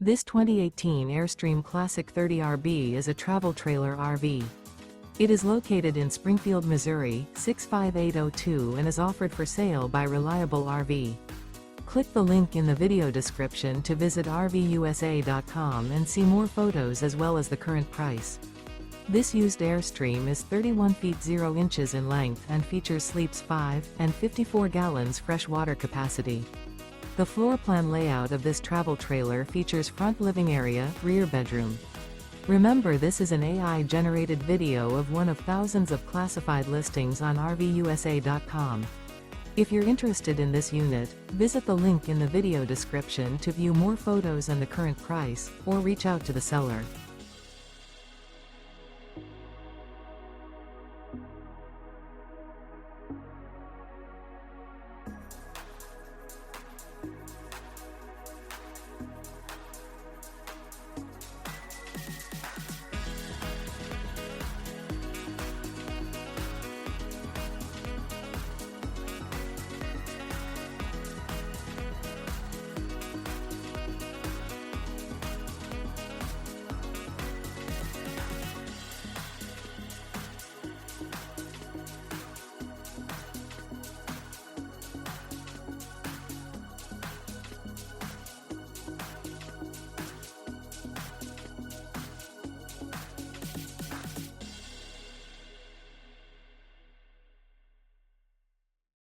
This 2018 Airstream Classic 30RB is a travel trailer RV. It is located in Springfield, Missouri, 65802 and is offered for sale by Reliable RV. Click the link in the video description to visit RVUSA.com and see more photos as well as the current price. This used Airstream is 31 feet 0 inches in length and features sleeps 5 and 54 gallons fresh water capacity. The floor plan layout of this travel trailer features front living area, rear bedroom. Remember, this is an AI-generated video of one of thousands of classified listings on RVUSA.com. If you're interested in this unit, visit the link in the video description to view more photos and the current price, or reach out to the seller.